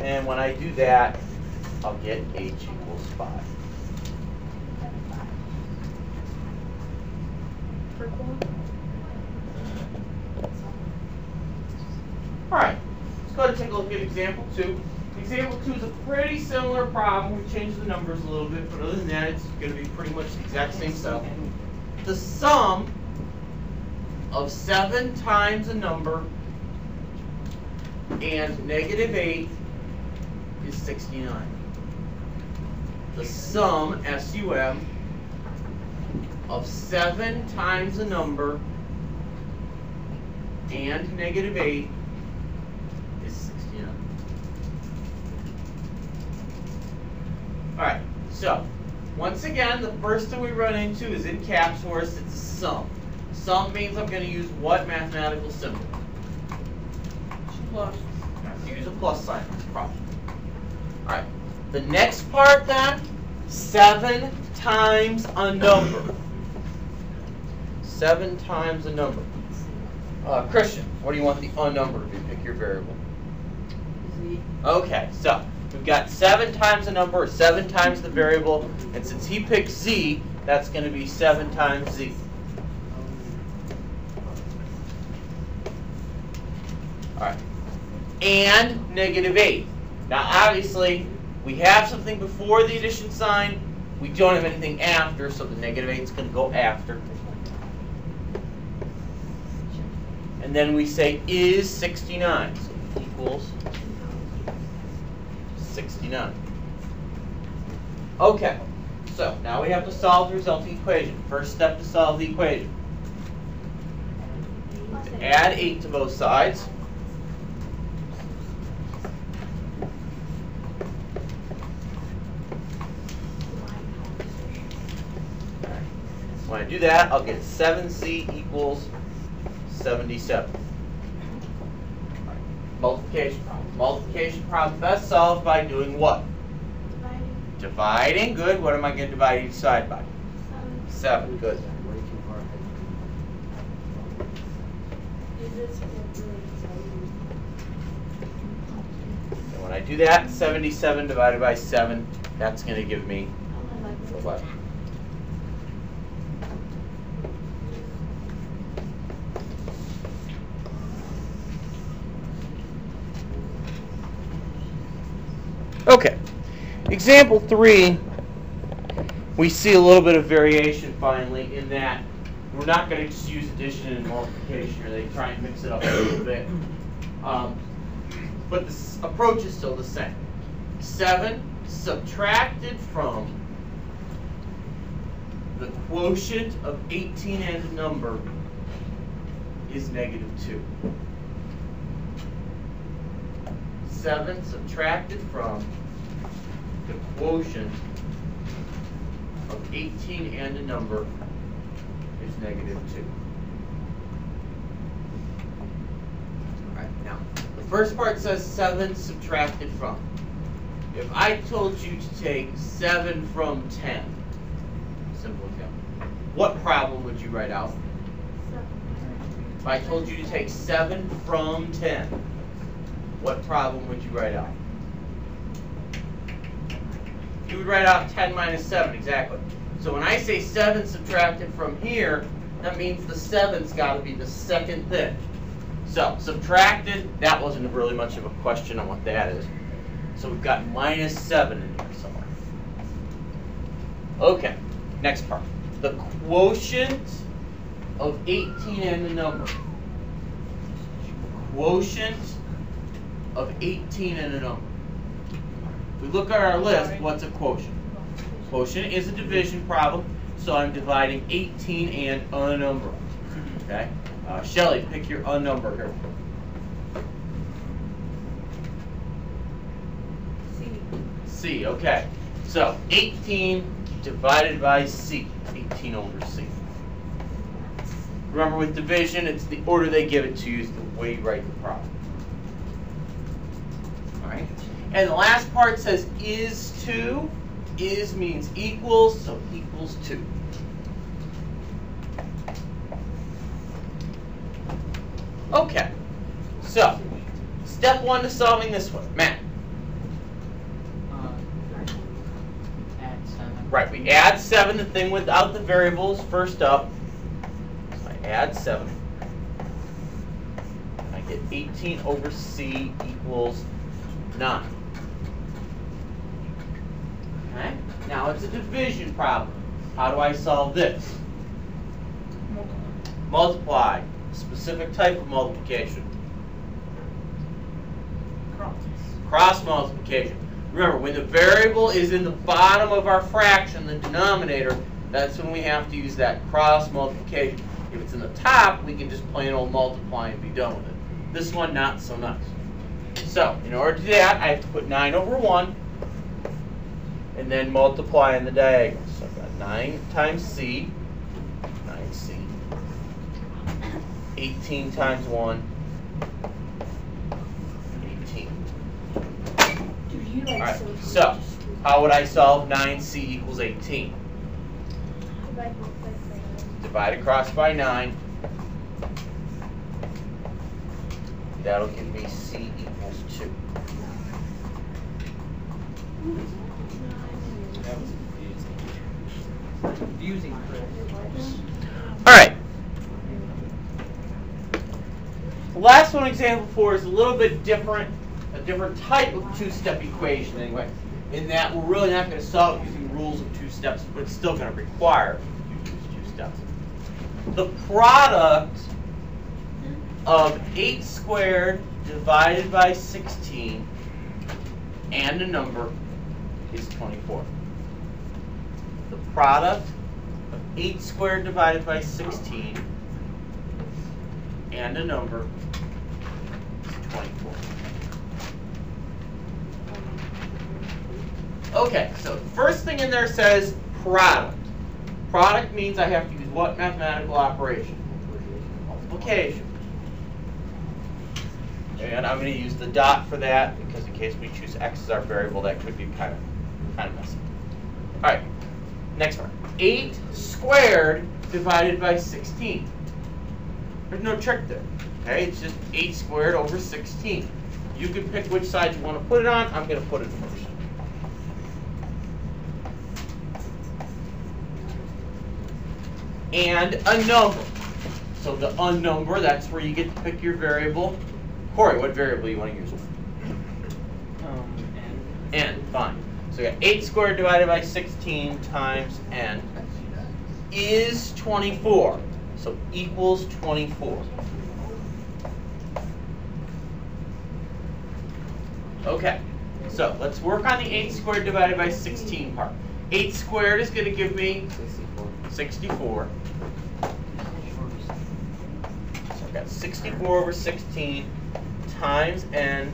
And when I do that, I'll get h equals 5. All right, let's go ahead and take a look at example 2. Example 2 is a pretty similar problem. We changed the numbers a little bit, but other than that, it's going to be pretty much the exact same stuff. The sum of 7 times a number and negative 8 is 69. The sum, S-U-M, of 7 times a number and negative 8 is 69. All right, so once again, the first thing we run into is in caps for us, it's a sum. Sum means I'm going to use what mathematical symbol? Plus. I have to use a plus sign, that's a problem. All right, the next part then, 7 times a number. 7 times a number. Christian, what do you want the unnumber to be? Pick your variable. Z. Okay, so we've got 7 times a number, or 7 times the variable, and since he picked z, that's going to be 7 times z. All right, and negative 8. Now, obviously, we have something before the addition sign. We don't have anything after, so the negative 8 is going to go after. And then we say is 69, so equals 69. Okay, so now we have to solve the resulting equation. First step to solve the equation. To add 8 to both sides. When I do that, I'll get 7c equals 77. Right. Multiplication problem. Multiplication problem best solved by doing what? Dividing. Dividing. Good. What am I going to divide each side by? 7. Good. And when I do that, 77 divided by 7, that's going to give me 11. Okay, example 3, we see a little bit of variation finally in that we're not going to just use addition and multiplication, or they try and mix it up a little bit. But the approach is still the same. 7 subtracted from the quotient of 18 and a number is negative 2. 7 subtracted from the quotient of 18 and a number is negative 2. All right, now, the first part says 7 subtracted from. If I told you to take 7 from 10, simple example, what problem would you write out? If I told you to take 7 from 10, what problem would you write out? You would write out 10 minus 7, exactly. So when I say 7 subtracted from here, that means the 7's got to be the second thing. So subtracted, that wasn't really much of a question on what that is. So we've got minus 7 in here somewhere. Okay, next part. The quotient of 18 and a number. Quotient of 18 and a number. If we look at our list, what's a quotient? Quotient is a division problem, so I'm dividing 18 and a number. Okay? Shelly, pick your a number here. C, okay. So 18 divided by C, 18 over C. Remember with division, it's the order they give it to you is the way you write the problem. Alright? And the last part says is 2. Is means equals, so equals 2. Okay. So, step 1 to solving this one. Matt, Right, we add 7, the thing without the variables first up. So I add 7. I get 18 over C equals 9. Okay? Now it's a division problem. How do I solve this? Multiply. Specific type of multiplication. Cross multiplication. Remember, when the variable is in the bottom of our fraction, the denominator, that's when we have to use that cross multiplication. If it's in the top, we can just plain old multiply and be done with it. This one, not so nice. So, in order to do that, I have to put 9 over 1 and then multiply in the diagonal. So I've got 9 times C, 9C, 18 times 1, 18. All right, so how would I solve 9C equals 18? Divide across by 9. That'll give me C equals 2. That was confusing. All right. The last one, example 4, is a little bit different, a different type of two-step equation anyway, in that we're really not going to solve it using rules of 2 steps, but it's still going to require you use 2 steps. The product of 8 squared divided by 16 and a number is 24. The product of 8 squared divided by 16 and a number is 24. Okay, so the first thing in there says product. Product means I have to use what mathematical operation? Multiplication. And I'm going to use the dot for that because in case we choose x as our variable, that could be kind of messy. All right, next one. 8 squared divided by 16. There's no trick there. Okay, it's just 8 squared over 16. You can pick which side you want to put it on. I'm going to put it first. And a number. So the unnumber, that's where you get to pick your variable. Corey, what variable you want to use? N, fine. So we got 8 squared divided by 16 times n is 24. So equals 24. Okay, so let's work on the 8 squared divided by 16 part. 8 squared is going to give me 64. So I've got 64 over 16 times n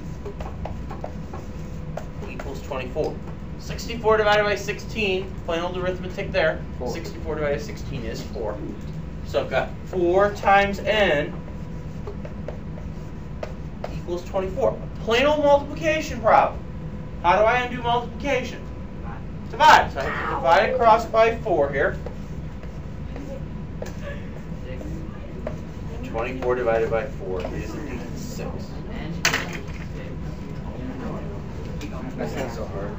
equals 24. 64 divided by 16, plain old arithmetic there. 64 divided by 16 is 4. So I've got 4 times n equals 24. A plain old multiplication problem. How do I undo multiplication? Divide. So I have to divide across by 4 here. 24 divided by 4 is indeed 6. That's not so hard.